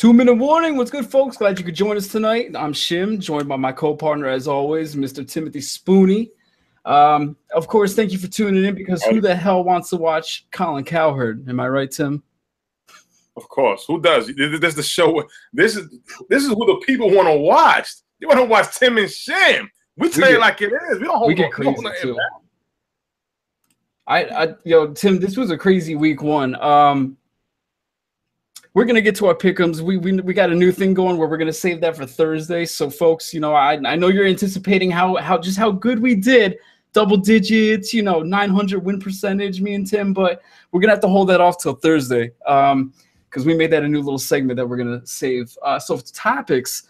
2-minute warning. What's good, folks? Glad you could join us tonight. I'm Shim, joined by my co-partner, as always, Mr. Timothy Spooney. Of course, thank you for tuning in, because who the hell wants to watch Colin Cowherd? Am I right, Tim? Of course. Who does? This is the show. This is who the people want to watch. They want to watch Tim and Shim. We tell it like it is. We don't hold get crazy too. Tim, this was a crazy week one. We're gonna get to our pick'ems. We got a new thing going where we're gonna save that for Thursday. So, folks, I know you're anticipating how good we did, double digits, 900 win percentage, me and Tim. But we're gonna have to hold that off till Thursday, because we made that a new little segment that we're gonna save. So topics,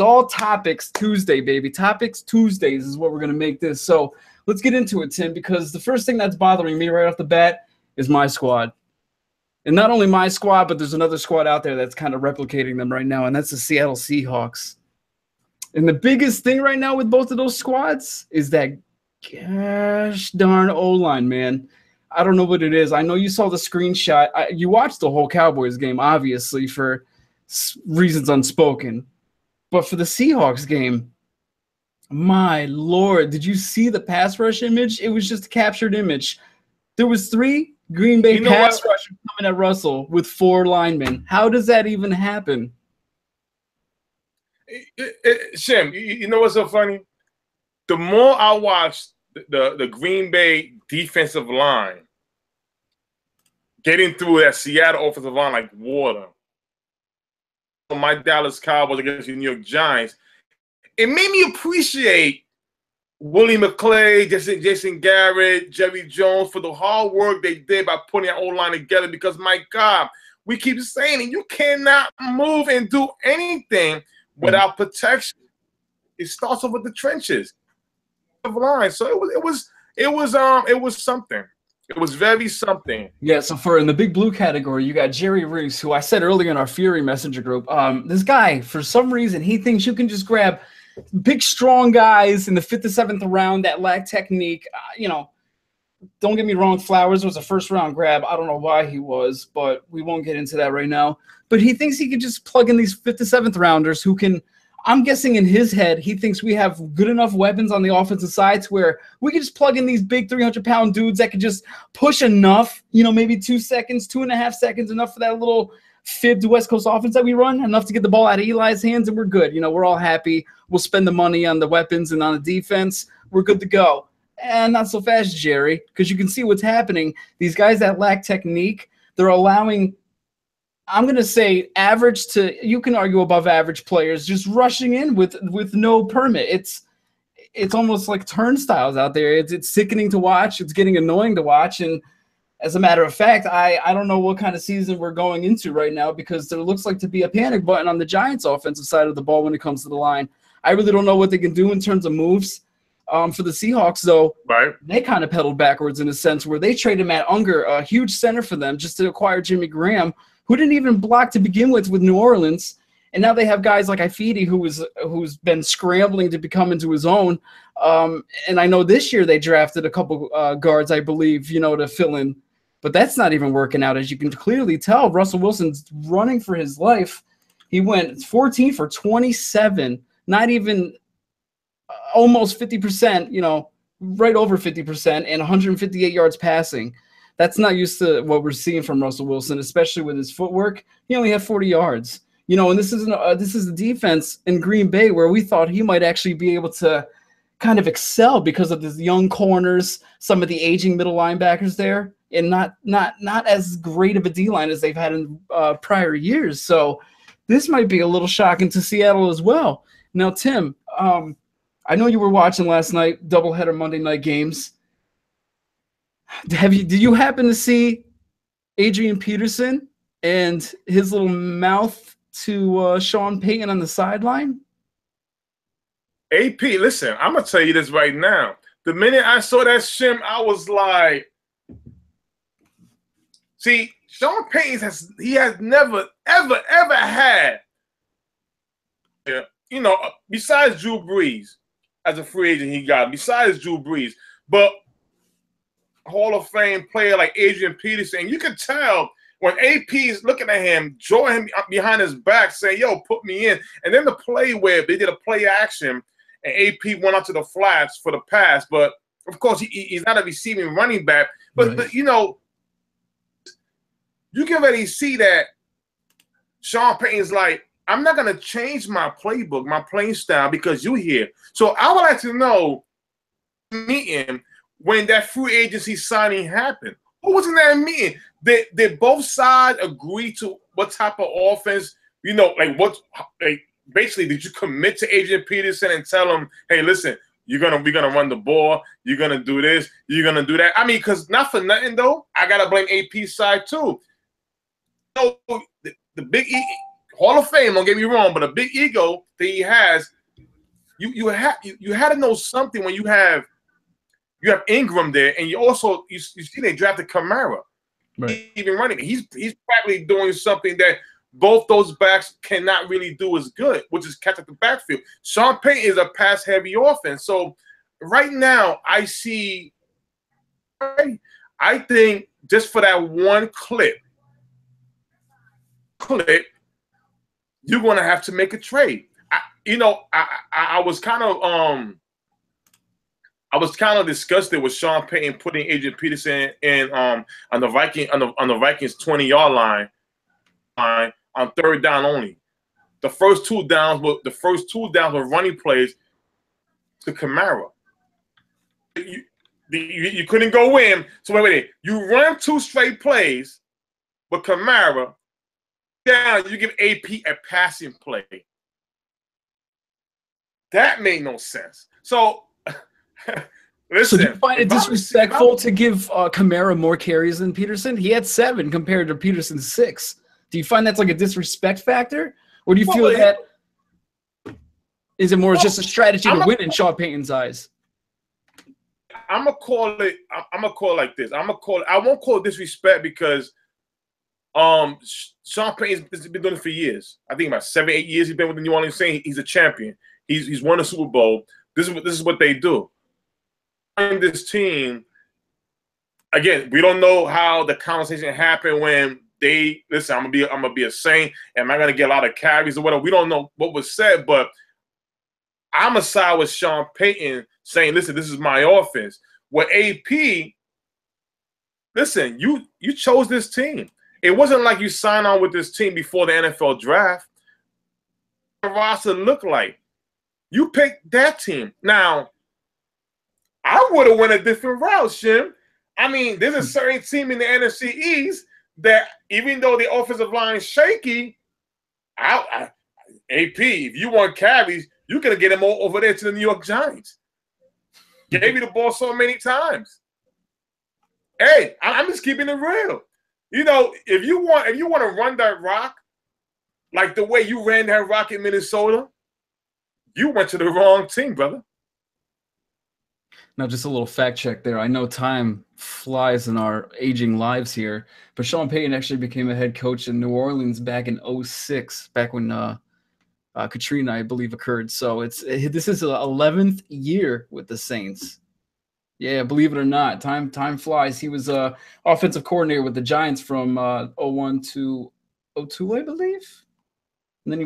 all topics Tuesday, baby. Topics Tuesdays is what we're gonna make this. So let's get into it, Tim, because the first thing that's bothering me right off the bat is my squad. And not only my squad, but there's another squad out there that's kind of replicating them right now, and that's the Seattle Seahawks. And the biggest thing right now with both of those squads is that gosh darn O-line, man. I don't know what it is. I know you saw the screenshot. You watched the whole Cowboys game, obviously, for reasons unspoken. But for the Seahawks game, my Lord, did you see the pass rush image? It was just a captured image. There was 3 Green Bay pass rushers coming at Russell with 4 linemen. How does that even happen? Shim, you know what's so funny? The more I watch the Green Bay defensive line getting through that Seattle offensive line like water, my Dallas Cowboys against the New York Giants, it made me appreciate Willie McClay, Jason Garrett, Jerry Jones for the hard work they did by putting that O-line together, because, my God, we keep saying it, you cannot move and do anything without protection. It starts off with the trenches of line. So it was something. It was very something. Yeah, so in the big blue category, you got Jerry Reese, who I said earlier in our Fury Messenger group. This guy, for some reason, he thinks you can just grab big, strong guys in the 5th to 7th round that lack technique. Don't get me wrong, Flowers was a first-round grab. I don't know why he was, but we won't get into that right now. But he thinks he could just plug in these 5th to 7th rounders who can – I'm guessing in his head, he thinks we have good enough weapons on the offensive side to where we can just plug in these big 300-pound dudes that could just push enough, maybe 2 seconds, 2.5 seconds, enough for that little fibbed West Coast offense that we run, enough to get the ball out of Eli's hands, and we're good. We're all happy. We'll spend the money on the weapons and on the defense. We're good to go. And not so fast, Jerry, because you can see what's happening. These guys that lack technique, they're allowing – I'm going to say average to – you can argue above average players just rushing in with no permit. It's almost like turnstiles out there. It's sickening to watch. It's getting annoying to watch. And as a matter of fact, I don't know what kind of season we're going into right now, because there looks like to be a panic button on the Giants' offensive side of the ball when it comes to the line. I really don't know what they can do in terms of moves. For the Seahawks, though, right, they kind of pedaled backwards in a sense where they traded Matt Unger, a huge center for them, just to acquire Jimmy Graham, who didn't even block to begin with New Orleans. And now they have guys like Ifedi, who's been scrambling to become into his own. And I know this year they drafted a couple guards, I believe, to fill in. But that's not even working out. As you can clearly tell, Russell Wilson's running for his life. He went 14 for 27, not even almost 50%, right over 50%, and 158 yards passing. That's not used to what we're seeing from Russell Wilson, especially with his footwork. He only had 40 yards. And this is the defense in Green Bay where we thought he might actually be able to kind of excel because of his young corners, some of the aging middle linebackers there, and not as great of a D-line as they've had in prior years. So this might be a little shocking to Seattle as well. Now, Tim, I know you were watching last night, doubleheader Monday night games. Did you happen to see Adrian Peterson and his little mouth to Sean Payton on the sideline? AP, listen, I'm going to tell you this right now. The minute I saw that, Shim, I was like, see, Sean Payton has never, ever, ever had, besides Drew Brees, as a free agent he got, besides Drew Brees, but Hall of Fame player like Adrian Peterson, you can tell when AP is looking at him, drawing him up behind his back, saying, yo, put me in. And then the play where they did a play action and AP went out to the flats for the pass. But, of course, he's not a receiving running back. But you know, you can already see that Sean Payton's like, I'm not going to change my playbook, my playing style because you're here. So I would like to know, meeting when that free agency signing happened. Who was in that meeting? Did both sides agree to what type of offense, you know, like basically did you commit to Adrian Peterson and tell him, hey, listen, we're gonna run the ball, you're gonna do this, you're gonna do that? I mean, because not for nothing though, I gotta blame AP side too. So the big Hall of Fame, don't get me wrong, but a big ego that he has, you had to know something when you have Ingram there, and you see they drafted Kamara. Right. Even running, he's probably doing something that both those backs cannot really do as good, which is catch up the backfield. Sean Payton is a pass-heavy offense. So right now, I think just for that one clip, you're going to have to make a trade. I was kind of disgusted with Sean Payton putting Adrian Peterson in on the Vikings 20-yard line on third down only. The first two downs were running plays to Kamara. You couldn't go in. So wait. You run two straight plays, but Kamara down. You give AP a passing play. That made no sense. So. Listen, so do you find it disrespectful to give Kamara more carries than Peterson? He had 7 compared to Peterson's 6. Do you find that's like a disrespect factor? Or do you feel that is it more just a strategy to win in Sean Payton's eyes? I'm gonna call it like this. I won't call it disrespect because Sean Payton's been doing it for years. I think about 7, 8 years he's been with the New Orleans Saints. He's a champion. He's won a Super Bowl. This is what they do. This team, again, we don't know how the conversation happened when they listen. I'm gonna be a Saint. Am I gonna get a lot of carries or whatever? We don't know what was said, but I'm a side with Sean Payton saying, "Listen, this is my offense." With AP, listen, you chose this team. It wasn't like you signed on with this team before the NFL draft. What the roster looked like. You picked that team. Now, I would have went a different route, Shim. I mean, there's a certain team in the NFC East that even though the offensive line is shaky, AP, if you want carries, you can get them all over there to the New York Giants. Gave you the ball so many times. Hey, I'm just keeping it real. You know, if you want to run that rock like the way you ran that rock in Minnesota, you went to the wrong team, brother. Now, just a little fact check there. I know time flies in our aging lives here, but Sean Payton actually became a head coach in New Orleans back in 2006, back when Katrina, I believe, occurred. So this is the 11th year with the Saints. Yeah, believe it or not, time flies. He was offensive coordinator with the Giants from 2001 to 2002, I believe. And then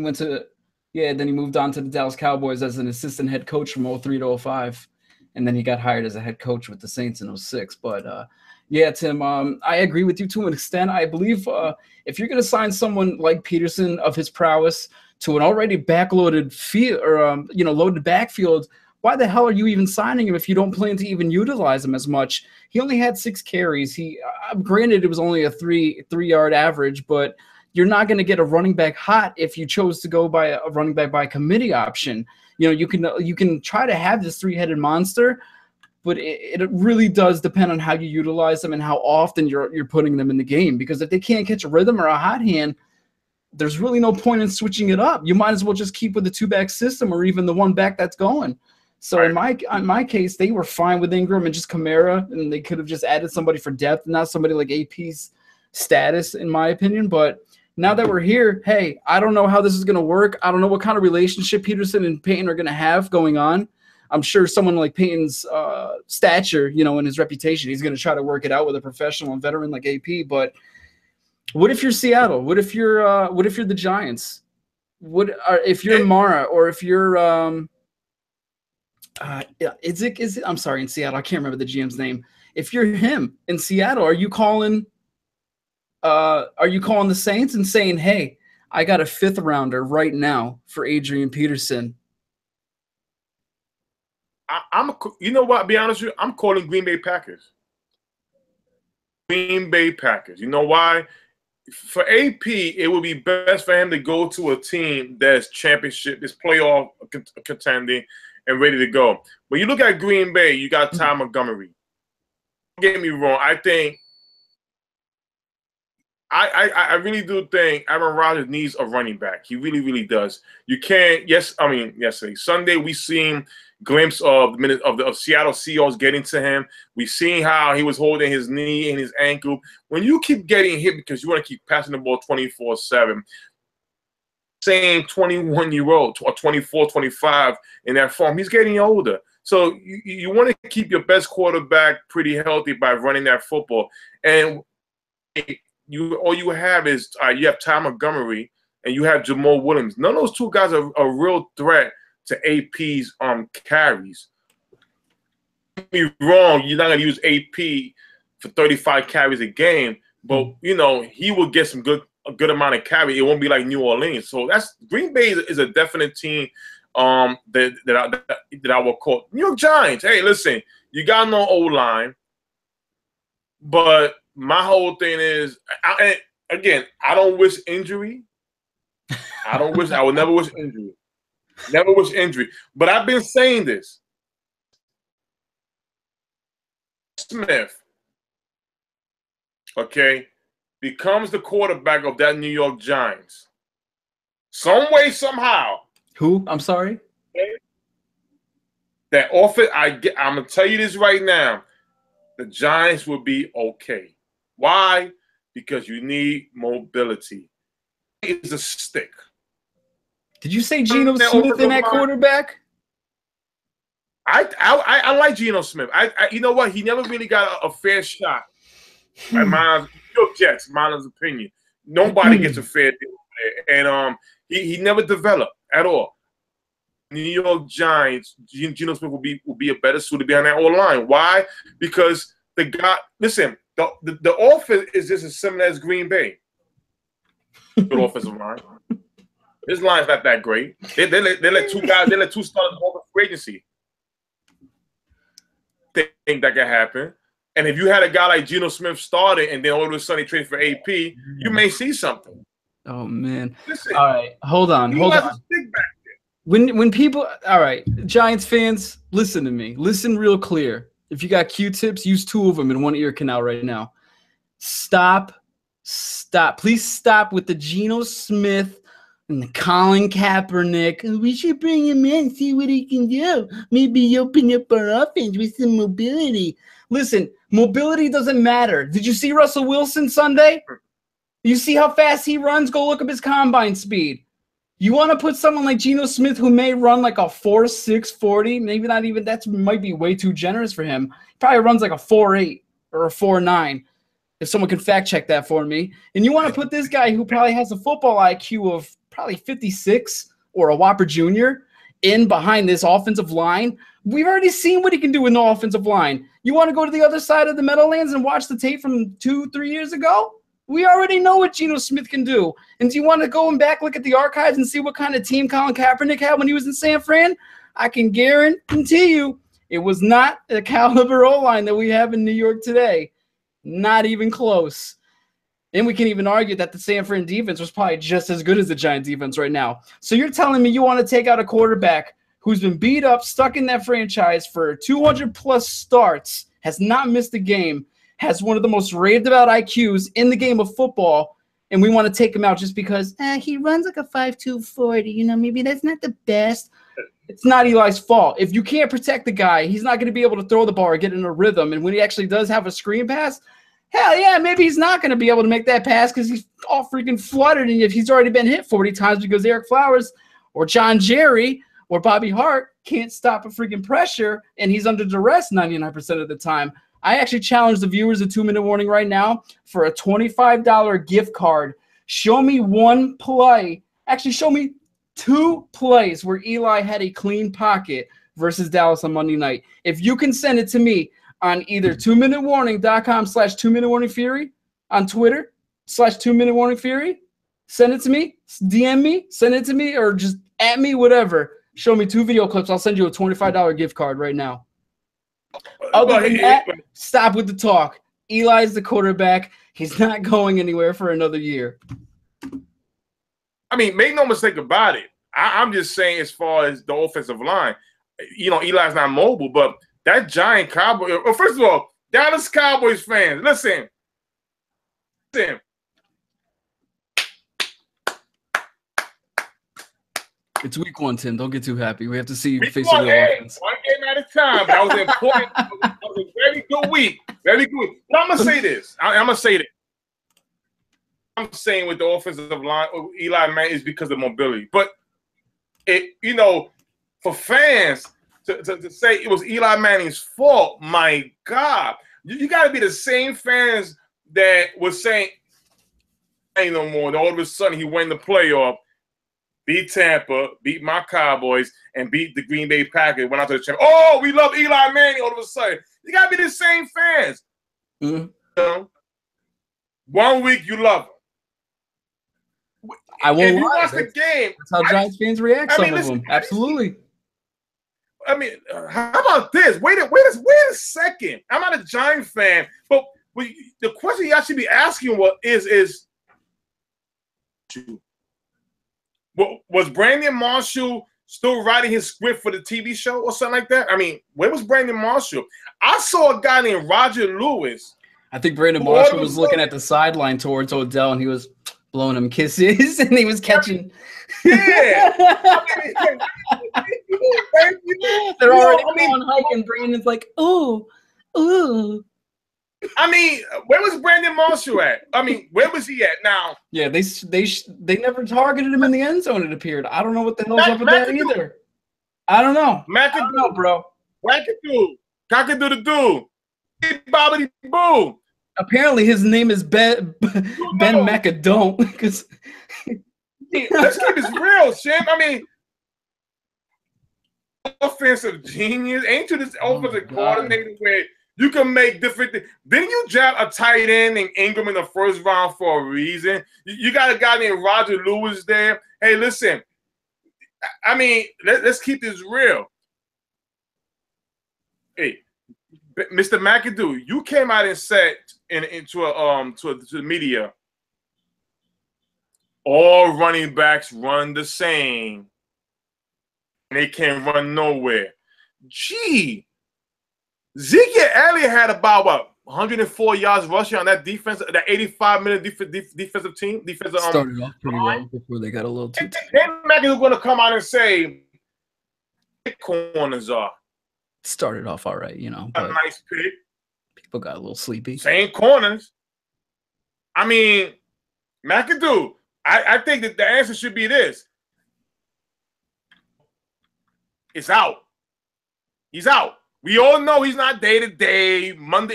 he moved on to the Dallas Cowboys as an assistant head coach from 2003 to 2005. And then he got hired as a head coach with the Saints in 2006. But, yeah, Tim, I agree with you to an extent. I believe if you're going to sign someone like Peterson of his prowess to an already backloaded field or, loaded backfield, why the hell are you even signing him if you don't plan to even utilize him as much? He only had 6 carries. Granted, it was only a 3-yard average, but you're not going to get a running back hot if you chose to go by a running back by committee option. You can try to have this 3-headed monster, but it really does depend on how you utilize them and how often you're putting them in the game. Because if they can't catch a rhythm or a hot hand, there's really no point in switching it up. You might as well just keep with the 2-back system or even the 1 back that's going. So right. in my case, they were fine with Ingram and just Kamara, and they could have just added somebody for depth, not somebody like AP's status, in my opinion. But now that we're here, hey, I don't know how this is going to work. I don't know what kind of relationship Peterson and Payton are going to have going on. I'm sure someone like Payton's stature, and his reputation, he's going to try to work it out with a professional and veteran like AP. But What if you're Seattle? What if you're the Giants? If you're Mara, or if you're is it I'm sorry, in Seattle. I can't remember the GM's name. If you're him in Seattle, are you calling the Saints and saying, "Hey, I got a 5th rounder right now for Adrian Peterson"? You know what? Be honest with you, I'm calling Green Bay Packers. Green Bay Packers. You know why? For AP, it would be best for him to go to a team that's championship, that's playoff contending, and ready to go. When you look at Green Bay, you got Ty Montgomery. Don't get me wrong. I think I really do think Aaron Rodgers needs a running back. He really, really does. You can't. Yesterday, Sunday, we seen glimpse of the Seattle Seahawks getting to him. We seen how he was holding his knee and his ankle. When you keep getting hit because you want to keep passing the ball 24/7, same 21-year-old or 24, 25 in that form, he's getting older. So you want to keep your best quarterback pretty healthy by running that football. And all you have is you have Ty Montgomery and you have Jamal Williams. None of those two guys are a real threat to AP's carries. Don't get me wrong, you're not going to use AP for 35 carries a game, but he will get a good amount of carry. It won't be like New Orleans. So that's Green Bay is a definite team that I will call. New York Giants. Hey, listen, you got no O-line, but my whole thing is, I don't wish injury. I would never wish injury. Never wish injury. But I've been saying this. Smith, becomes the quarterback of that New York Giants. Some way, somehow. Who? I'm sorry? That offense, I'm going to tell you this right now. The Giants will be okay. Why? Because you need mobility. It's a stick. Did you say Geno Smith in that quarterback? I like Geno Smith. You know what? He never really got a fair shot. By New York Jets, my opinion. Nobody gets a fair deal there. And he never developed at all. New York Giants, Geno Smith will be a better suitor behind that O-line. Why? Because the offense is just as similar as Green Bay. Good offensive line. His line's not that great. They let two starters go for free agency. Think that can happen. And if you had a guy like Geno Smith starting and then all of a sudden he trade for AP, you may see something. Oh man! Listen, all right, hold on. When people, all right, Giants fans, listen to me. Listen real clear. If you got Q-tips, use 2 of them in one ear canal right now. Stop. Please stop with the Geno Smith and the Colin Kaepernick. We should bring him in, see what he can do. Maybe open up our offense with some mobility. Listen, mobility doesn't matter. Did you see Russell Wilson Sunday? You see how fast he runs? Go look up his combine speed. You want to put someone like Geno Smith who may run like a 4.6 40, maybe not even, that might be way too generous for him. He probably runs like a 4.8 or a 4.9. If someone can fact check that for me. And you want to put this guy who probably has a football IQ of probably 56 or a Whopper Jr. in behind this offensive line. We've already seen what he can do with no offensive line. You want to go to the other side of the Meadowlands and watch the tape from 2-3 years ago? We already know what Geno Smith can do. And do you want to go and back look at the archives and see what kind of team Colin Kaepernick had when he was in San Fran? I can guarantee you it was not the caliber O-line that we have in New York today. Not even close. And we can even argue that the San Fran defense was probably just as good as the Giant defense right now. So you're telling me you want to take out a quarterback who's been beat up, stuck in that franchise for 200-plus starts, has not missed a game, has one of the most raved about IQs in the game of football, and we want to take him out just because he runs like a 5.2 40. Maybe that's not the best. It's not Eli's fault. If you can't protect the guy, he's not going to be able to throw the ball or get in a rhythm. And when he actually does have a screen pass, hell yeah, maybe he's not going to be able to make that pass because he's all freaking flooded. And if he's already been hit 40 times because Eric Flowers or John Jerry or Bobby Hart can't stop a freaking pressure and he's under duress 99% of the time. I actually challenge the viewers of 2 Minute Warning right now for a $25 gift card. Show me one play. Actually, show me 2 plays where Eli had a clean pocket versus Dallas on Monday night. If you can send it to me on either 2minutewarning.com/2minutewarningfury, on Twitter /2minutewarningfury, send it to me, DM me, send it to me, or just at me, whatever. Show me 2 video clips. I'll send you a $25 gift card right now. Other than that, stop with the talk. Eli's the quarterback. He's not going anywhere for another year. I mean, make no mistake about it. I'm just saying as far as the offensive line, Eli's not mobile, but that giant Cowboy. Well, first of all, Dallas Cowboys fans, listen. It's week 1, Tim. Don't get too happy. We have to see you face the offense. 1 game at a time. That was important. That was a very good week. Very good. But I'm gonna say this. I'm saying with the offensive line, Eli Manning is because of mobility. But for fans to say it was Eli Manning's fault, my God, you got to be the same fans that was saying ain't no more. And all of a sudden he went in the playoff. Beat Tampa, beat my Cowboys, and beat the Green Bay Packers. Went out to the championship. Oh, we love Eli Manning all of a sudden. You got to be the same fans. Mm-hmm. 1 week you love them. I won't if you lie. watch the game. That's how Giants fans react, some of them. Absolutely. I mean, how about this? Wait a second. I'm not a Giant fan, but the question you should be asking is was Brandon Marshall still writing his script for the TV show or something like that? I mean, where was Brandon Marshall? I saw a guy named Roger Lewis. I think Brandon Marshall was looking at the sideline towards Odell, and he was blowing him kisses, and he was catching. Yeah. They're already on hike, and Brandon's like, ooh. I mean, where was Brandon Marshall at? I mean, where was he at now? Yeah, they never targeted him in the end zone, it appeared. I don't know what the hell's up with that either. I don't know. I don't know, bro. Wackadoo. Cockadoo-the-doo. Bobbity boo. Apparently his name is Ben McAdoo. Because let's keep this real, Shim. I mean, offensive genius. Ain't you this offensive coordinator where you can make different things? Didn't you draft a tight end and Ingram in the first round for a reason? You got a guy named Roger Lewis there. Hey, listen. I mean, let's keep this real. Hey, Mr. McAdoo, you came out and said to the media, all running backs run the same, and they can't run nowhere. Gee, Zeke Elliott had about 104 yards rushing on that defense, that 85-minute defensive team. Started off pretty well before they got a little too. Then McAdoo going to come out and say, corners are. Started off all right, But a nice pick. People got a little sleepy. Same corners. I mean, McAdoo, I think that the answer should be this. It's out. He's out. We all know he's not day to day, month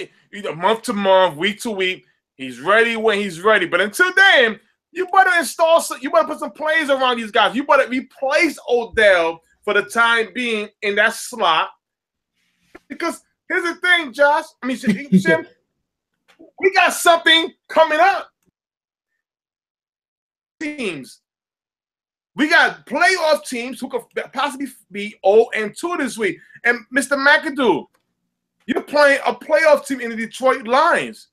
to month, week to week. He's ready when he's ready. But until then, you better put some plays around these guys. You better replace Odell for the time being in that slot. Because here's the thing, Josh. I mean, Jim, we got something coming up. Teams. We got playoff teams who could possibly be 0-2 this week. And Mr. McAdoo, you're playing a playoff team in the Detroit Lions.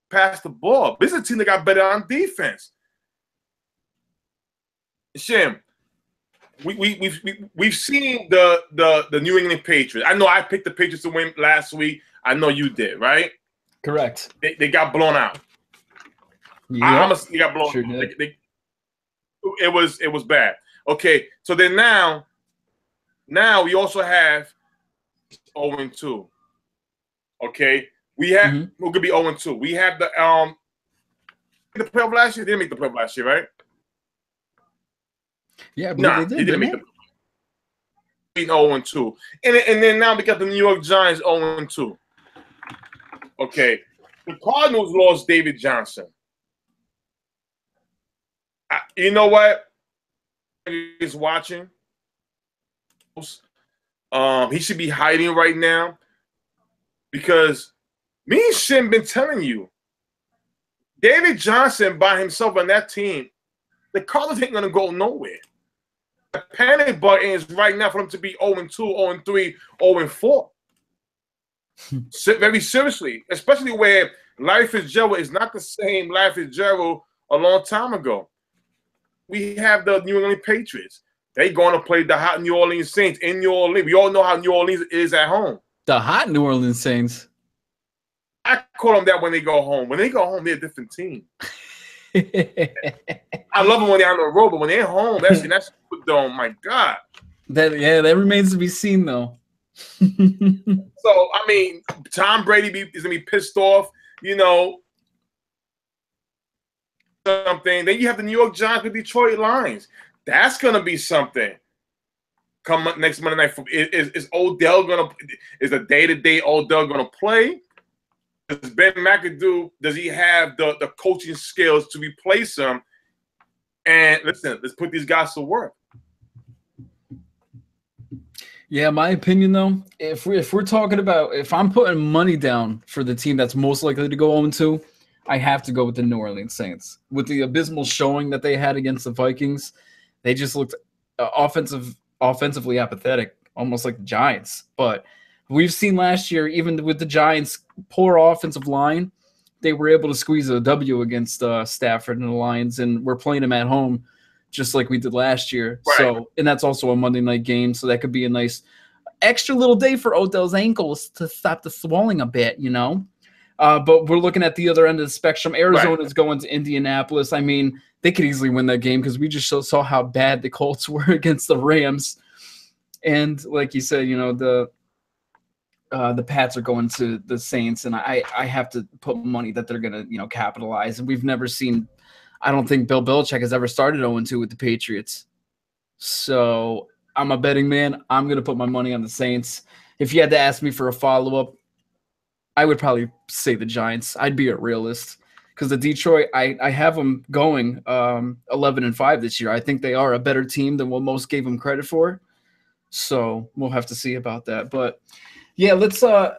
Pass the ball. This is a team that got better on defense. Shim, we've seen the New England Patriots. I know I picked the Patriots to win last week. I know you did, right? Correct. They got blown out. Yeah, they got blown sure out. Did. It was bad. Okay, so then now we also have 0-2. Okay, we have we're gonna be 0-2. We have the playoff last year. They didn't make the playoff last year, right? Yeah, they didn't make the 0-2. And then now we got the New York Giants 0-2. Okay, the Cardinals lost David Johnson. You know what? He's watching. He should be hiding right now because me and Shin been telling you, David Johnson by himself on that team, the Cardinals ain't gonna go nowhere. The panic button is right now for them to be 0-2, 0-3, 0-4. Very seriously, especially where Larry Fitzgerald is not the same Larry Fitzgerald a long time ago. We have the New England Patriots. They going to play the hot New Orleans Saints in New Orleans. We all know how New Orleans is at home. The hot New Orleans Saints. I call them that when they go home. When they go home, they're a different team. I love them when they're on the road, but when they're home, that's Superdome. My God. That remains to be seen, though. So I mean, Tom Brady is gonna be pissed off. You know, something. Then you have the New York Giants with Detroit Lions. That's gonna be something. Come next Monday night. Is Odell gonna? Is the day-to-day Odell gonna play? Does Ben McAdoo? Does he have the coaching skills to replace him? And listen, let's put these guys to work. Yeah, my opinion though, if we're talking about if I'm putting money down for the team that's most likely to go 0-2, I have to go with the New Orleans Saints. With the abysmal showing that they had against the Vikings, they just looked offensively apathetic, almost like the Giants. But we've seen last year, even with the Giants' poor offensive line, they were able to squeeze a W against Stafford and the Lions, and we're playing them at home just like we did last year. Right. So, and that's also a Monday night game, so that could be a nice extra little day for Odell's ankles to stop the swelling a bit, you know. But we're looking at the other end of the spectrum. Arizona is going to Indianapolis. I mean, they could easily win that game because we just saw how bad the Colts were against the Rams. And like you said, you know, the Pats are going to the Saints, and I have to put money that they're going to, you know, capitalize. And we've never seen – I don't think Bill Belichick has ever started 0-2 with the Patriots. So I'm a betting man. I'm going to put my money on the Saints. If you had to ask me for a follow-up, I would probably say the Giants. I'd be a realist because the Detroit, I have them going 11-5 this year. I think they are a better team than what most gave them credit for. So we'll have to see about that. But, yeah, let's I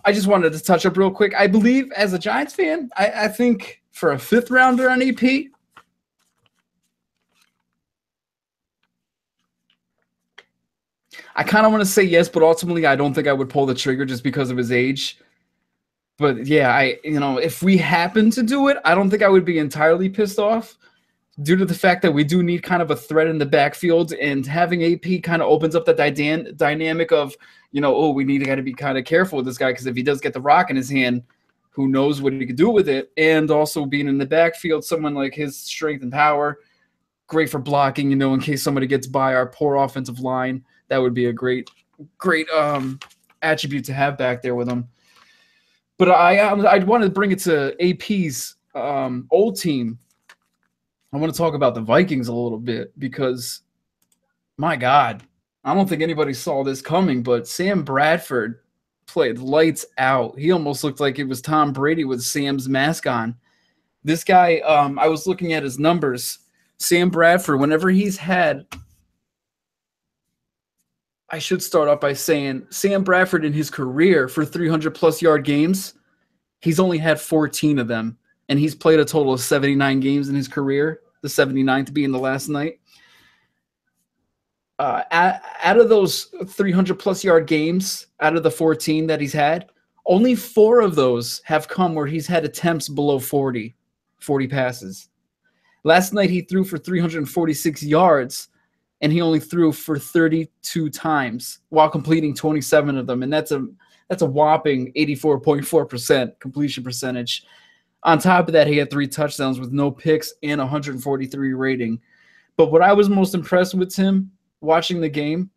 just wanted to touch up real quick. I believe as a Giants fan, I think – for a fifth rounder on AP, I kind of want to say yes, but ultimately I don't think I would pull the trigger just because of his age. But yeah, if we happen to do it, I don't think I would be entirely pissed off due to the fact that we do need kind of a threat in the backfield, and having AP kind of opens up that dynamic of, you know, oh, we got to be kind of careful with this guy because if he does get the rock in his hand, who knows what he could do with it. And also being in the backfield, someone like his strength and power, great for blocking, you know, in case somebody gets by our poor offensive line. That would be a great attribute to have back there with him. But I'd want to bring it to AP's old team. I want to talk about the Vikings a little bit because, my God, I don't think anybody saw this coming, but Sam Bradford played lights out. He almost looked like it was Tom Brady with Sam's mask on. This guy, I was looking at his numbers. Sam Bradford, whenever he's had, I should start off by saying Sam Bradford in his career for 300-plus yard games, he's only had 14 of them, and he's played a total of 79 games in his career, the 79th being the last night. Out of those 300-plus yard games, out of the 14 that he's had, only 4 of those have come where he's had attempts below 40 passes. Last night he threw for 346 yards, and he only threw for 32 times while completing 27 of them, and that's a whopping 84.4% completion percentage. On top of that, he had 3 touchdowns with no picks and 143 rating. But what I was most impressed with him watching the game,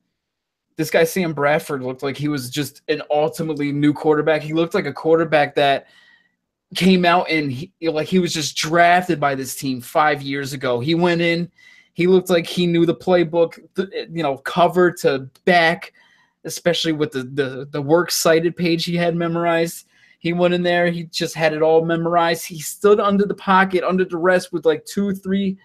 this guy Sam Bradford looked like he was just an ultimately new quarterback. He looked like a quarterback that came out and he was just drafted by this team 5 years ago. He went in, he looked like he knew the playbook, you know, cover to back, especially with the works cited page he had memorized. He went in there. He just had it all memorized. He stood under the pocket, under duress with like 2-3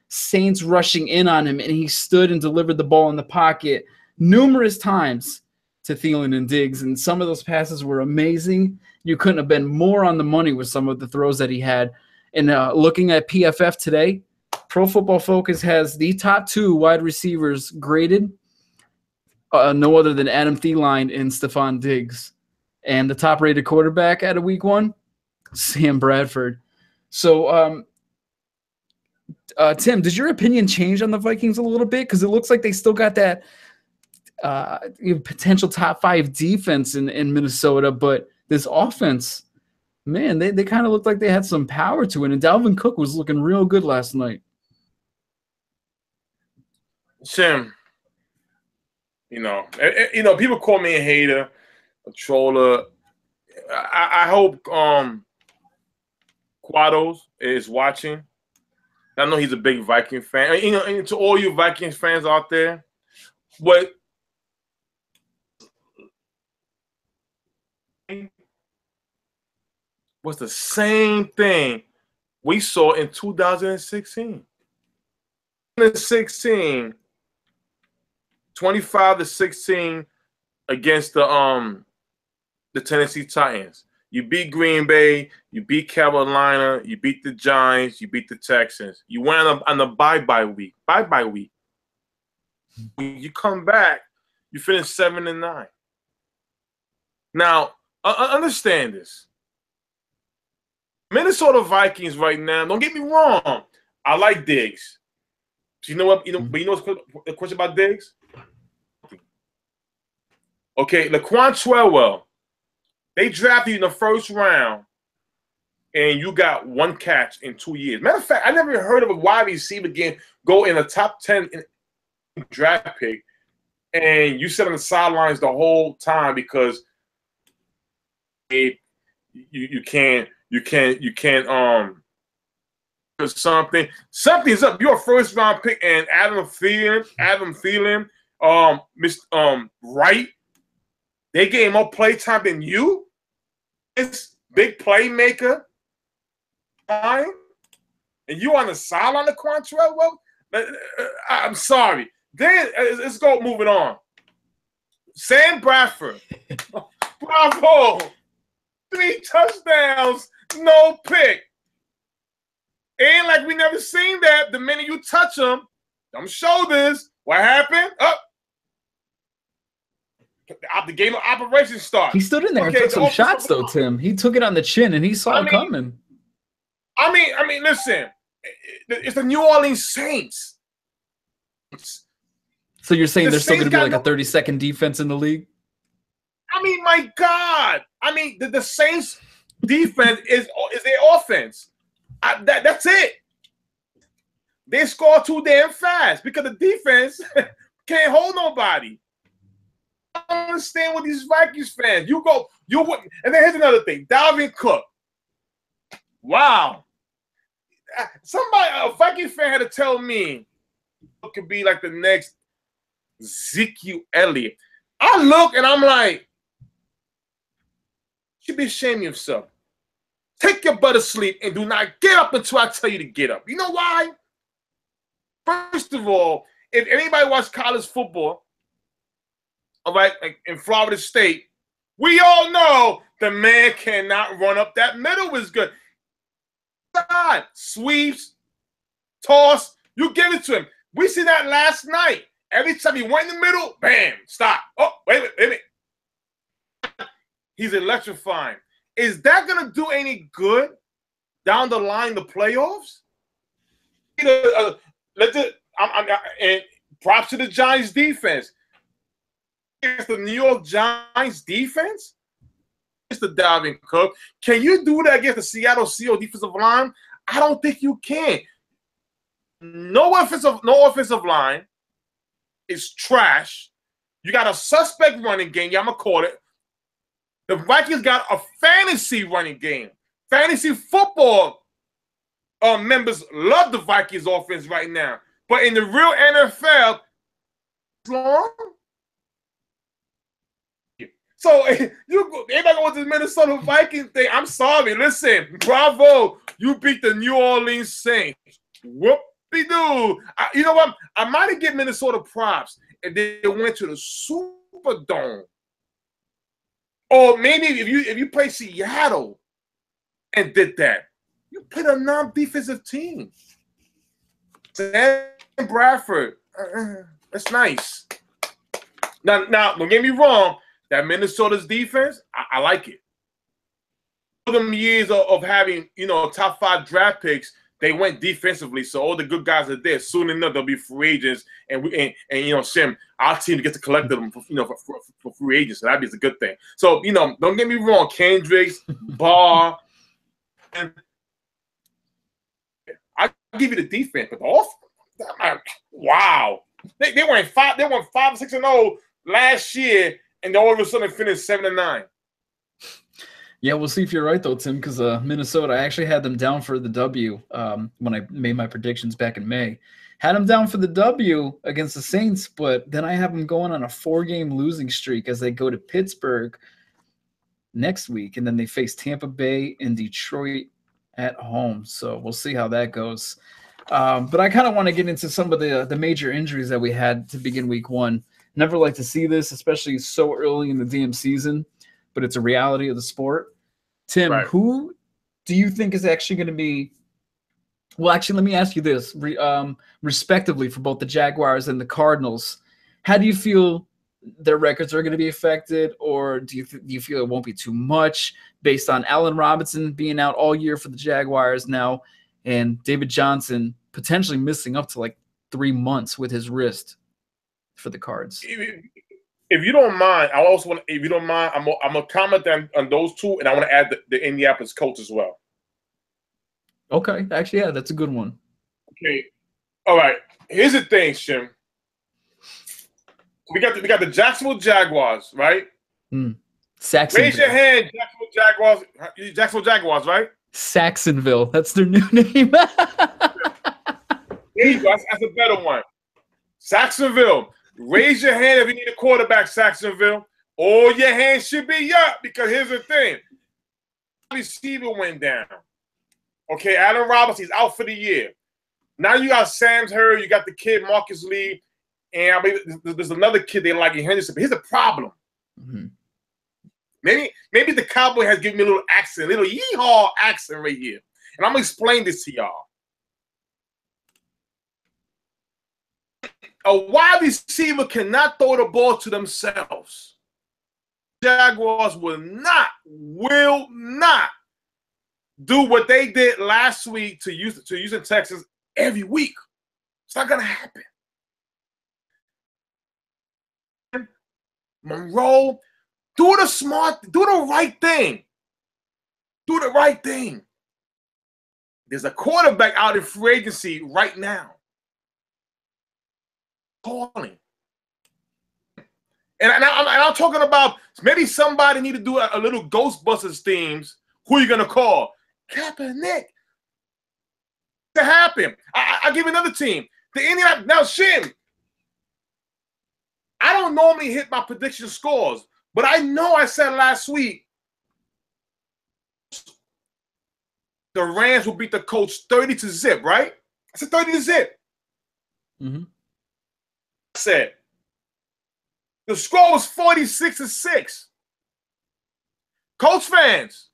Saints rushing in on him, and he stood and delivered the ball in the pocket numerous times to Thielen and Diggs, and some of those passes were amazing. You couldn't have been more on the money with some of the throws that he had. And looking at PFF today, Pro Football Focus has the top 2 wide receivers graded, no other than Adam Thielen and Stephon Diggs. And the top-rated quarterback out of week 1, Sam Bradford. So, Tim, does your opinion change on the Vikings a little bit? Because it looks like they still got that potential top 5 defense in Minnesota, but this offense, man, they kind of looked like they had some power to it. And Dalvin Cook was looking real good last night. Tim, people call me a hater, a troller. I hope Quados is watching. I know he's a big Viking fan. And to all you Vikings fans out there, what was the same thing we saw in 2016. 2016, 25-16 against the Tennessee Titans. You beat Green Bay, you beat Carolina, you beat the Giants, you beat the Texans. You went on the bye-bye week. Bye-bye week. You come back, you finish 7-9. Now, understand this. Minnesota Vikings right now, don't get me wrong, I like Diggs. You know what? But you know what's the question about Diggs? Okay, Laquan Treadwell. They drafted you in the first round, and you got 1 catch in 2 years. Matter of fact, I never heard of a wide receiver again go in a top 10 draft pick, and you sit on the sidelines the whole time because you can't something's up. You're a first round pick, and Adam Thielen, Wright, they gave more play time than you. This big playmaker, and you on the sideline of Quantrell. Well, I'm sorry. Then let's go moving on. Sam Bradford, bravo, 3 touchdowns, no pick. Ain't like we never seen that. The minute you touch him, them shoulders, what happened? Up. The game of operations starts. He stood in there and took some shots, though, Tim. He took it on the chin, and he saw it coming. I mean, listen. It's the New Orleans Saints. So you're saying there's still going to be like a 30-second defense in the league? I mean, my God. I mean, the Saints' defense is their offense. That's it. They score too damn fast because the defense can't hold nobody. I don't understand what these Vikings fans. You wouldn't. And then here's another thing. Dalvin Cook. Wow. A Viking fan had to tell me it could be like the next Ezekiel Elliott. I look and I'm like, you should be ashamed of yourself. Take your butt to sleep and do not get up until I tell you to get up. You know why? First of all, if anybody watches college football, all right, like in Florida State, we all know the man cannot run up that middle is good. God, sweeps, toss, you give it to him. We see that last night. Every time he went in the middle, bam, stop. Oh, wait a minute. He's electrifying. Is that going to do any good down the line, the playoffs? And props to the Giants defense. It's the New York Giants defense. It's the Dalvin Cook. Can you do that against the Seattle Seahawks defensive line? I don't think you can. No offensive line is trash. You got a suspect running game. Yeah, I'm gonna call it. The Vikings got a fantasy running game. Fantasy football members love the Vikings offense right now. But in the real NFL, it's long. So everybody going to the Minnesota Vikings thing. I'm sorry. Listen, bravo. You beat the New Orleans Saints. Whoop-de-doo. You know what? I might have given Minnesota props if they went to the Superdome. Or maybe if you play Seattle and did that. You played a non-defensive team. Bradford. That's nice. Now, don't get me wrong. That Minnesota's defense, I like it. For them years of having, top 5 draft picks, they went defensively. So all the good guys are there. Soon enough, they'll be free agents, and Sim, our team gets to collect them, for free agents. So that'd be a good thing. So don't get me wrong, Kendricks, Barr, and I'll give you the defense, but the offense, wow. They went 5-6-0 last year, and they all of a sudden finished 7-9. Yeah, we'll see if you're right though, Tim, because Minnesota, I actually had them down for the W when I made my predictions back in May. Had them down for the W against the Saints, but then I have them going on a 4-game losing streak as they go to Pittsburgh next week, and then they face Tampa Bay and Detroit at home. So we'll see how that goes. But I kind of want to get into some of the major injuries that we had to begin week 1. Never like to see this, especially so early in the damn season, but it's a reality of the sport. Tim, right. Who do you think is actually going to be – well, actually, let me ask you this. Respectively, for both the Jaguars and the Cardinals, how do you feel their records are going to be affected, or do you feel it won't be too much based on Allen Robinson being out all year for the Jaguars now and David Johnson potentially missing up to like 3 months with his wrist for the Cards? If you don't mind, I also want. If you don't mind, I'm gonna comment on those two, and I want to add the Indianapolis coach as well. Okay, actually, yeah, that's a good one. Okay, all right. Here's the thing, Shim. We got the Jacksonville Jaguars, right? Saxonville. Raise your hand, Jacksonville Jaguars. Jacksonville Jaguars, right? Saxonville. That's their new name. There you go. That's a better one. Saxonville. Raise your hand if you need a quarterback, Saxonville. All your hands should be up, because here's the thing. Receiver went down. Okay, Allen Robinson's out for the year. Now you got Sam Hurd, you got the kid Marcus Lee, and I mean, there's another kid they like in Henderson. But here's the problem. Mm-hmm. Maybe the Cowboy has given me a little accent, a little yeehaw accent right here. And I'm going to explain this to y'all. A wide receiver cannot throw the ball to themselves. Jaguars will not do what they did last week to Houston Texans every week. It's not going to happen. Monroe, do the right thing. Do the right thing. There's a quarterback out in free agency right now. Calling. And I'm talking about maybe somebody need to do a little Ghostbusters themes. Who are you going to call? Kaepernick. To happen. I'll give you another team. The Indianapolis. Now, Shin, I don't normally hit my prediction scores, but I know I said last week the Rams will beat the Colts 30-0, right? I said 30-0. Mm-hmm. I said the score was 46-6. Colts fans,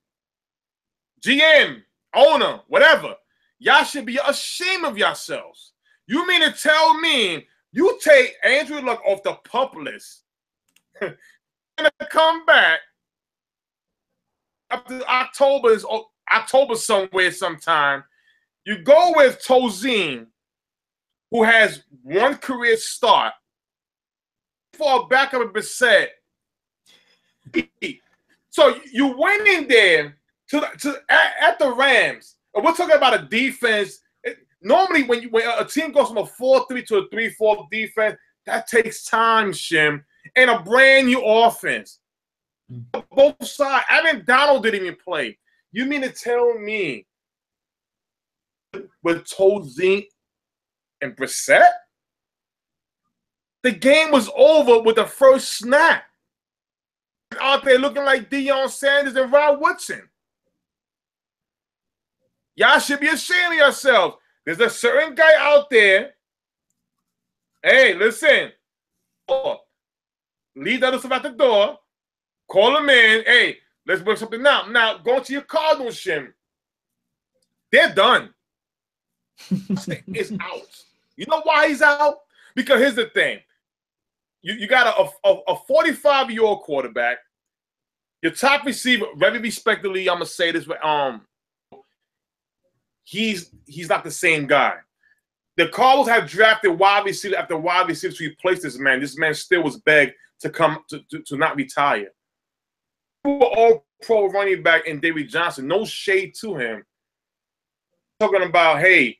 GM, owner, whatever, y'all should be ashamed of yourselves. You mean to tell me you take Andrew Luck off the pup list and come back after October somewhere sometime? You go with Tozine, who has one career start, for a backup of Brissett. So you went in there at the Rams, and we're talking about a defense. Normally, when a team goes from a 4-3 to a 3-4 defense, that takes time, Shim, and a brand new offense. Both sides. Adrian Donald didn't even play. You mean to tell me with Tozine and Brissett, the game was over with the first snap? out there looking like Deion Sanders and Rod Woodson. Y'all should be ashamed of yourselves. There's a certain guy out there. Hey, listen. Leave the other stuff at the door. Call him in. Hey, let's work something out. Now, going to your Cardinals, Shim. They're done. It's out. You know why he's out? Because here's the thing. You got a 45-year-old quarterback. Your top receiver, very respectfully, I'm gonna say this, he's not the same guy. The Cardinals have drafted wide receiver after wide receiver to replace this man. This man still was begged to come to not retire. All-pro running back in David Johnson. No shade to him. Talking about, hey,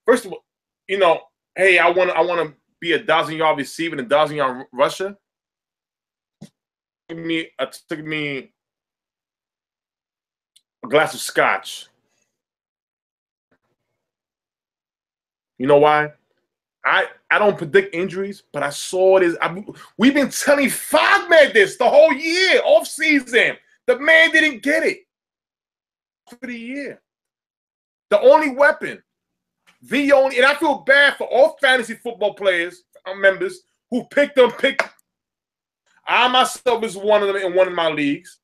first of all, you know, hey, I want to be a 1,000-yard receiver and a 1,000-yard rusher. It took me a glass of scotch. You know why? I don't predict injuries, but I saw this. We've been telling Fogman this the whole year, off season. The man didn't get it for the year. The only weapon, and I feel bad for all fantasy football players, members who picked them. I myself is one of them in one of my leagues.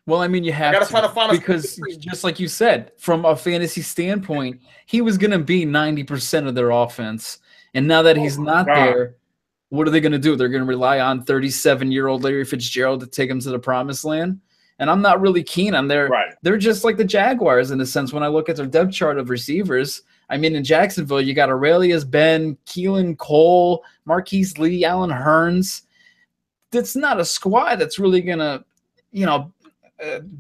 Well, I mean, you have to because just like you said, from a fantasy standpoint, he was going to be 90% of their offense. And now that he's not there, what are they going to do? They're going to rely on 37-year-old Larry Fitzgerald to take him to the promised land. And I'm not really keen on their – they're just like the Jaguars in a sense when I look at their depth chart of receivers. I mean, in Jacksonville, you got Aurelius Ben, Keelan Cole, Marquise Lee, Allen Hurns. That's not a squad that's really going to, you know,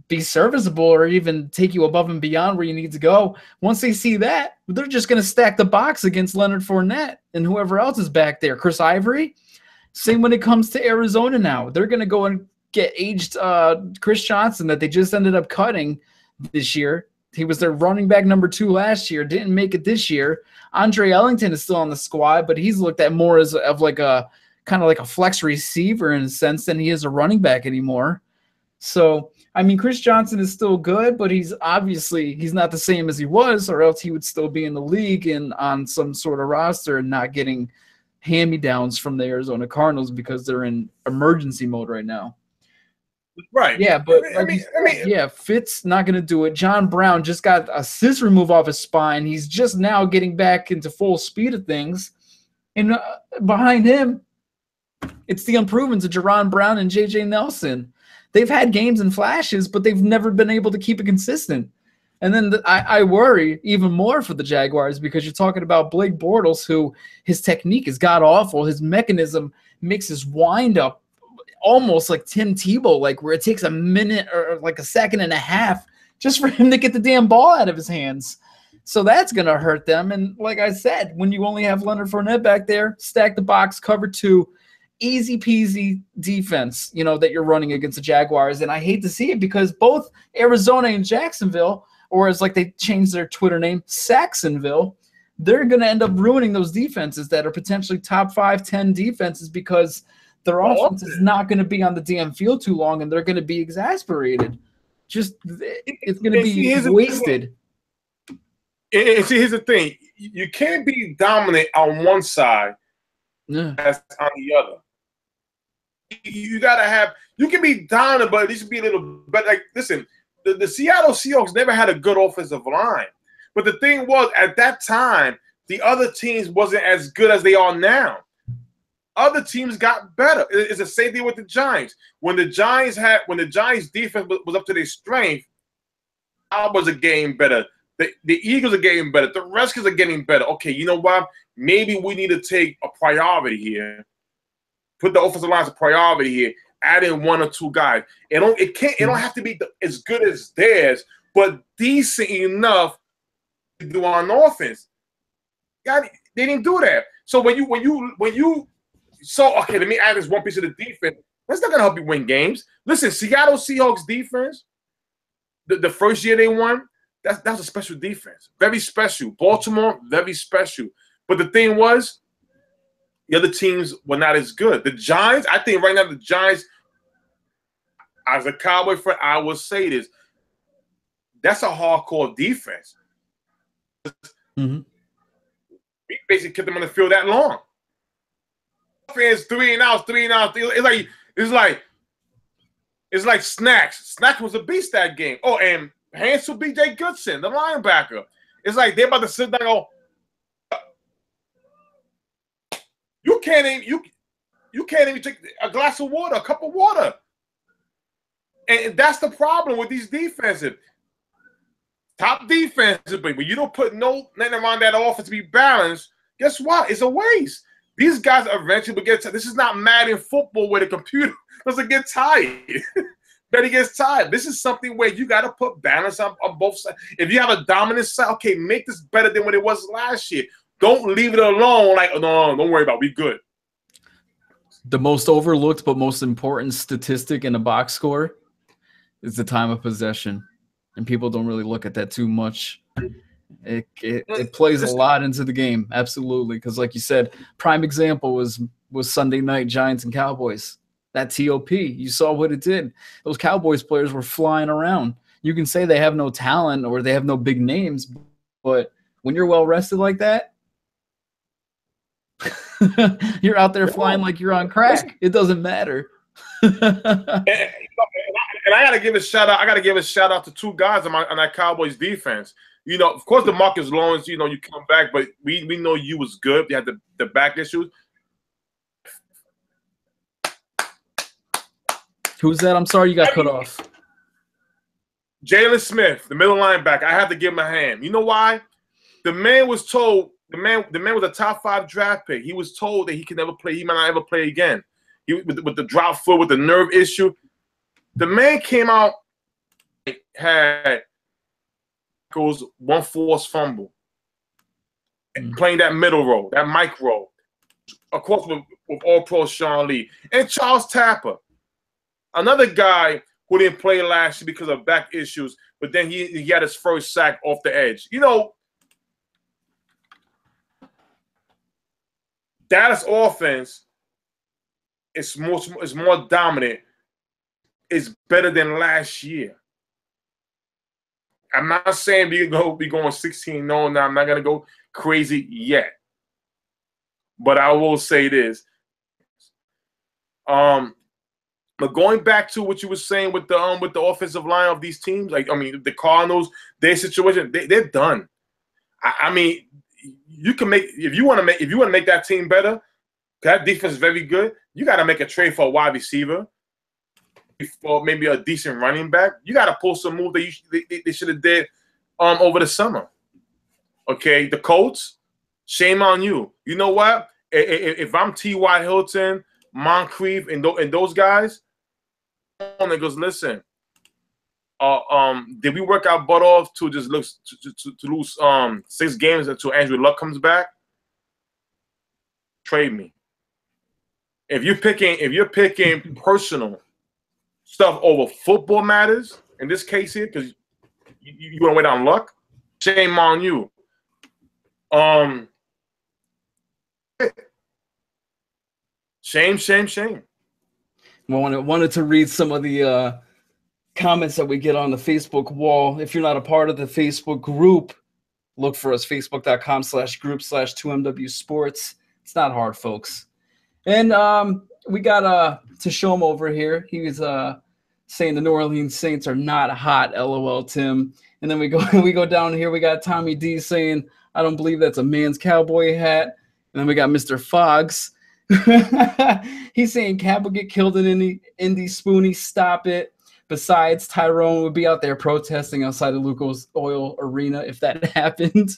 be serviceable or even take you above and beyond where you need to go. Once they see that, they're just going to stack the box against Leonard Fournette and whoever else is back there. Chris Ivory. Same when it comes to Arizona now. They're going to go and get aged Chris Johnson that they just ended up cutting this year. He was their running back number 2 last year. Didn't make it this year. Andre Ellington is still on the squad, but he's looked at more as of like a kind of like a flex receiver in a sense than he is a running back anymore. So, I mean, Chris Johnson is still good, but he's not the same as he was, or else he would still be in the league and on some sort of roster and not getting hand-me-downs from the Arizona Cardinals because they're in emergency mode right now. Right. Yeah, but Fitz not going to do it. John Brown just got a cyst removed off his spine. He's just now getting back into full speed of things. And behind him, it's the improvements of Jerron Brown and J.J. Nelson. They've had games and flashes, but they've never been able to keep it consistent. And then I worry even more for the Jaguars because you're talking about Blake Bortles, who his technique is god-awful. His mechanism makes his wind-up almost like Tim Tebow, like where it takes a minute or like a second and a half just for him to get the damn ball out of his hands. So that's going to hurt them. And like I said, when you only have Leonard Fournette back there, stack the box, cover 2, easy peasy defense, you know, that you're running against the Jaguars. And I hate to see it because both Arizona and Jacksonville, or as like they changed their Twitter name, Saxonville, they're going to end up ruining those defenses that are potentially top 5, 10 defenses because their offense is not going to be on the damn field too long and they're going to be exasperated. Just it's going to be wasted. And see, here's the thing. You can't be dominant on one side as on the other. You got to have – you can be dominant, but at least be a little – but, like, listen, the Seattle Seahawks never had a good offensive line. But the thing was, at that time, the other teams wasn't as good as they are now. Other teams got better. It's the same thing with the Giants. When the Giants defense was up to their strength, Cowboys are getting better. The Eagles are getting better. The Redskins are getting better. Okay, you know what? Maybe we need to take a priority here. Put the offensive line as a priority here. Add in 1 or 2 guys. It don't have to be as good as theirs, but decent enough to do on offense. They didn't do that. So when you okay, let me add this one piece of the defense. That's not gonna help you win games. Listen, Seattle Seahawks defense, the first year they won, that was a special defense. Very special. Baltimore, very special. But the thing was, the other teams were not as good. The Giants, I think right now the Giants As a Cowboy fan, I will say this. That's a hardcore defense. Mm-hmm. We basically kept them on the field that long. Fans 3 and outs. It's like Snacks. Snacks was a beast that game. Oh, and Hansel B.J. Goodson, the linebacker. It's like they're about to sit down and go, you can't even take a glass of water, a cup of water. And that's the problem with these defensive. Top defensive, but when you don't put nothing around that offense to be balanced, guess what? It's a waste. These guys eventually will get tired. This is not Madden football where the computer doesn't get tired. But he gets tired. This is something where you got to put balance on both sides. If you have a dominant side, okay, make this better than what it was last year. Don't leave it alone like, oh, no, don't worry about it. We good. The most overlooked but most important statistic in a box score is the time of possession. And people don't really look at that too much. It plays a lot into the game, absolutely. Because like you said, prime example was Sunday night Giants and Cowboys. That TOP, you saw what it did. Those Cowboys players were flying around. You can say they have no talent or they have no big names, but when you're well rested like that, you're out there flying like you're on crack. It doesn't matter. And I gotta give a shout out. I gotta give a shout out to two guys on that Cowboys defense. You know, of course, the Marcus Lawrence. You know, you come back, but we know you was good. You had the back issues. Who's that? I'm sorry, you got cut off. Jalen Smith, the middle linebacker. I have to give him a hand. You know why? The man was told. The man was a top 5 draft pick. He was told that he can never play. He might not ever play again. With the drop foot, with the nerve issue. The man came out, had goes one forced fumble, playing that middle role, that Mike role. Of course, with All-Pro Sean Lee and Charles Tapper, another guy who didn't play last year because of back issues, but then he had his first sack off the edge. You know, Dallas offense is more dominant. Is better than last year. I'm not saying we're going to be going 16-0 now. I'm not going to go crazy yet. But I will say this. But going back to what you were saying with the offensive line of these teams, like, I mean, the Cardinals, their situation, they're done. I mean, you can make if you want to make that team better, that defense is very good. You got to make a trade for a wide receiver. For maybe a decent running back, you got to pull some move that they should have did over the summer. Okay, the Colts, shame on you. You know what? If I'm T.Y. Hilton, Moncrief, and those guys, and goes, listen, did we work our butt off to just to lose 6 games until Andrew Luck comes back? Trade me. If you're picking personal stuff over football matters, in this case here, because you want to wait on luck, shame on you. Shame. Wanted to read some of the comments that we get on the Facebook wall. If you're not a part of the Facebook group, look for us, facebook.com/group/2MW Sports. It's not hard, folks. And we got Tashom over here. He was saying the New Orleans Saints are not hot, LOL, Tim. And then we go down here. We got Tommy D saying, I don't believe that's a man's cowboy hat. And then we got Mr. Foggs. He's saying Cap will get killed in Indy Spoonie. Stop it. Besides, Tyrone would be out there protesting outside of Lucas Oil Arena if that happened.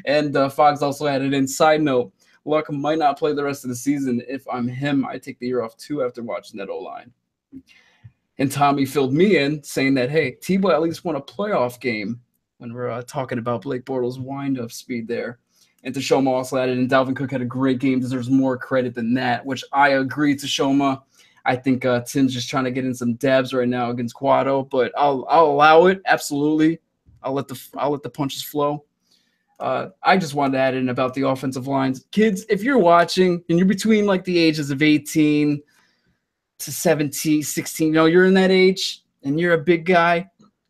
And Foggs also added in, side note, Luck might not play the rest of the season. If I'm him, I take the year off too after watching that O-line. And Tommy filled me in saying that, hey, Tebow at least won a playoff game when we're talking about Blake Bortles' wind-up speed there. And Tashoma also added, and Dalvin Cook had a great game, deserves more credit than that, which I agree, Tashoma. I think Tim's just trying to get in some dabs right now against Quado, but I'll allow it, absolutely. I'll let the punches flow. I just wanted to add in about the offensive lines. Kids, if you're watching and you're between like the ages of 18 to 17, 16, you're in that age and you're a big guy,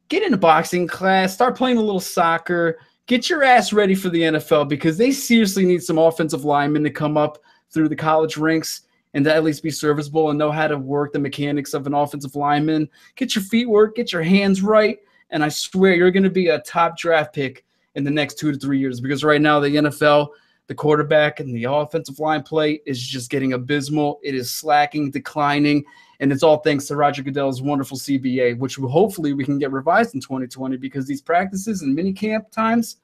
get in a boxing class, start playing a little soccer, get your ass ready for the NFL because they seriously need some offensive linemen to come up through the college ranks and to at least be serviceable and know how to work the mechanics of an offensive lineman. Get your feet work, get your hands right, and I swear you're going to be a top draft pick in the next 2 to 3 years because right now the NFL, the quarterback and the offensive line play is just getting abysmal. It is slacking, declining, and it's all thanks to Roger Goodell's wonderful CBA, which hopefully we can get revised in 2020 because these practices and mini camp times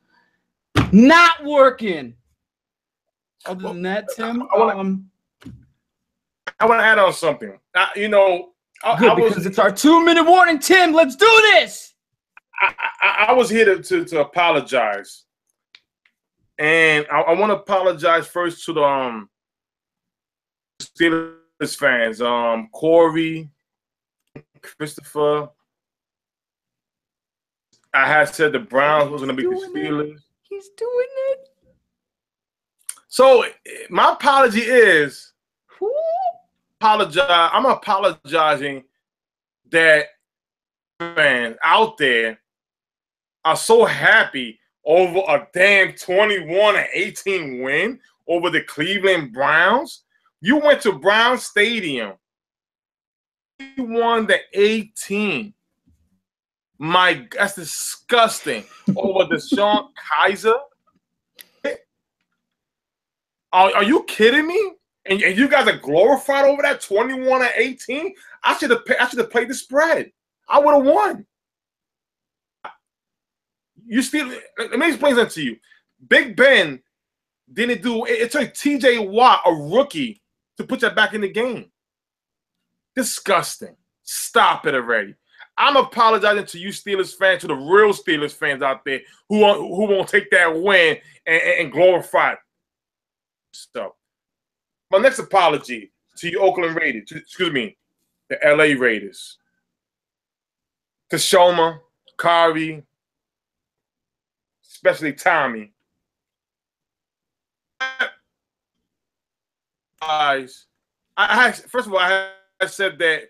not working. Other than that, Tim, I want to add on something. Because it's our 2-minute warning, Tim. Let's do this. I was here to apologize, and I want to apologize first to the Steelers fans, Corey, Christopher. I had said the Browns was going to beat the Steelers. He's doing it. So my apology is, I'm apologizing that fans out there are so happy over a damn 21-18 win over the Cleveland Browns. You went to Brown Stadium. You won the 18. That's disgusting. Over the Sean Kaiser. Are you kidding me? And you guys are glorified over that 21-18? I should have played the spread. I would have won. Let me explain something to you. Big Ben didn't do it. It took TJ Watt, a rookie, to put that back in the game. Disgusting. Stop it already. I'm apologizing to you Steelers fans, to the real Steelers fans out there who won't take that win and glorify it. So, my next apology to you Oakland Raiders, the LA Raiders. To Shoma, Kari, especially Tommy. Guys, first of all, I said that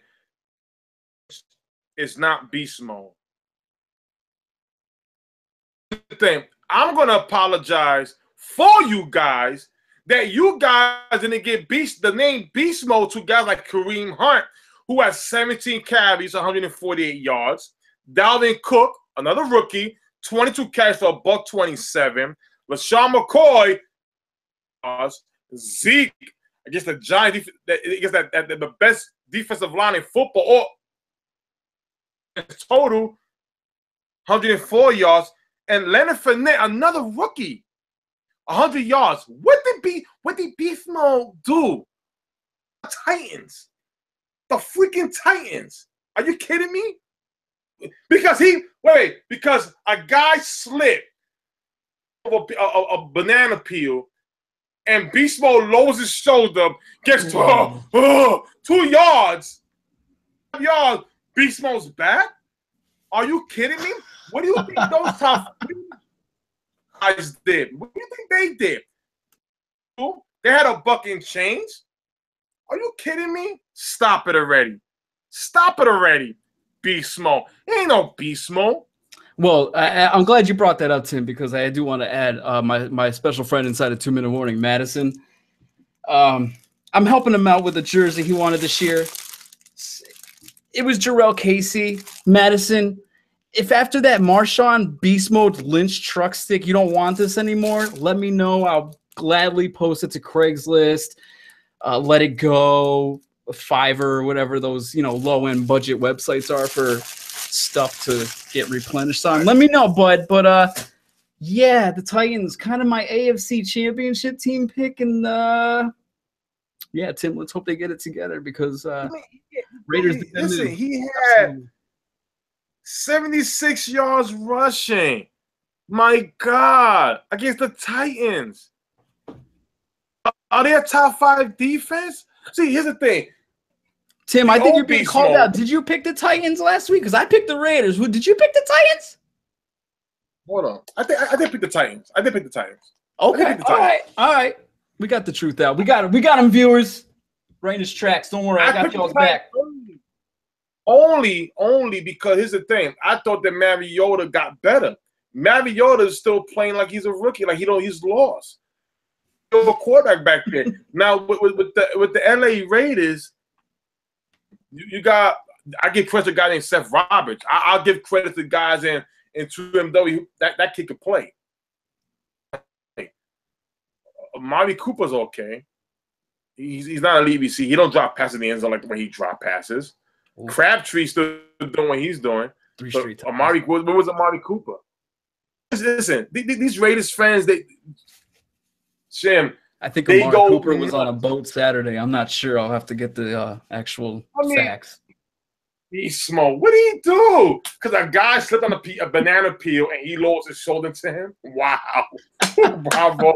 it's not beast mode. I'm going to apologize for you guys that you guys didn't get the name beast mode to guys like Kareem Hunt, who has 17 carries, 148 yards. Dalvin Cook, another rookie, 22 carries for $127. LaShawn McCoy, Zeke against the Giants, against the best defensive line in football, or total 104 yards. And Leonard Fournette, another rookie, 100 yards. What did Beast Mode do? The Titans. The freaking Titans. Are you kidding me? Because a guy slipped over a banana peel and Beast Mode lowers his shoulder, gets 2 yards. 5 yards. Beast Mode's back? Are you kidding me? What do you think those top guys did? What do you think they did? They had a buck and change? Are you kidding me? Stop it already. Stop it already, Beast Mode. It ain't no Beast Mode. Well, I'm glad you brought that up, Tim, because I do want to add my special friend inside a 2-minute warning, Madison. I'm helping him out with a jersey he wanted this year. It was Jarrell Casey. Madison, if after that Marshawn Beast Mode Lynch truck stick you don't want this anymore, let me know. I'll gladly post it to Craigslist, Let It Go, Fiverr, whatever those low-end budget websites are for stuff to get replenished on. Let me know, bud. But yeah, the Titans, kind of my AFC Championship team pick, and yeah, Tim, let's hope they get it together because Raiders. Listen, he had 76 yards rushing. My God, against the Titans. Are they a top 5 defense? See, here's the thing. Tim, I think you're being called out. Did you pick the Titans last week? Because I picked the Raiders. Did you pick the Titans? Hold on. I did pick the Titans. Okay. All right. We got the truth out. We got them, viewers. right in his tracks. Don't worry, I got y'all's back. Only because here's the thing. I thought that Mariota got better. Mariota is still playing like he's a rookie, like he's lost. A quarterback back there. Now with the LA Raiders, you got. I give credit to a guy named Seth Roberts. I'll give credit to guys in 2MW that kid could play. Amari Cooper's okay. He's not an EBC. He don't drop passes in the end zone like the way he drop passes. Ooh. Crabtree's still doing what he's doing. What was Amari Cooper? Listen, these Raiders fans, I think Amari Cooper was on a boat Saturday. I'm not sure. I'll have to get the actual facts. He smoked. What did he do? Because a guy slipped on a banana peel and he lowered his shoulder to him? Wow. Bravo.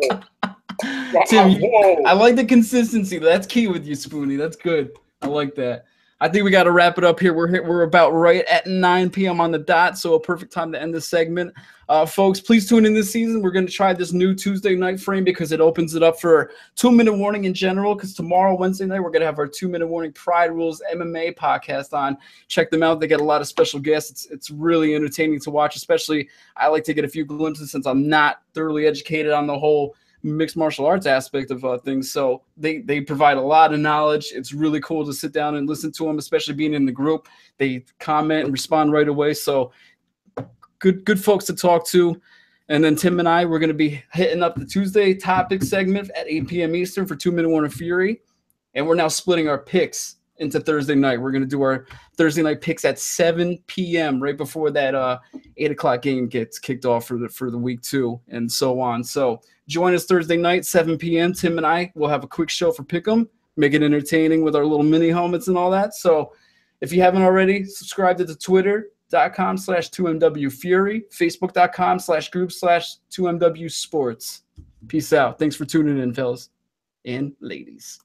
Tim, I like the consistency. That's key with you, Spoonie. That's good. I like that. I think we got to wrap it up here. We're about right at 9 p.m. on the dot, so a perfect time to end this segment. Folks, please tune in this season. We're going to try this new Tuesday night frame because it opens it up for 2-minute warning in general, because tomorrow, Wednesday night, we're going to have our 2-minute warning Pride Rules MMA podcast on. Check them out. They get a lot of special guests. It's really entertaining to watch, especially I like to get a few glimpses since I'm not thoroughly educated on the whole mixed martial arts aspect of things. So they provide a lot of knowledge. It's really cool to sit down and listen to them, especially being in the group. They comment and respond right away. So good folks to talk to. And then Tim and I, we're going to be hitting up the Tuesday topic segment at 8 p.m. Eastern for 2-minute warning Fury. And we're now splitting our picks into Thursday night. We're going to do our Thursday night picks at 7 p.m. right before that 8 o'clock game gets kicked off for the week 2 and so on. So join us Thursday night, 7 p.m. Tim and I will have a quick show for Pick'em, make it entertaining with our little mini helmets and all that. So if you haven't already, subscribe to the Twitter.com/2MWFury, Facebook.com/group/2MWSports. Peace out. Thanks for tuning in, fellas and ladies.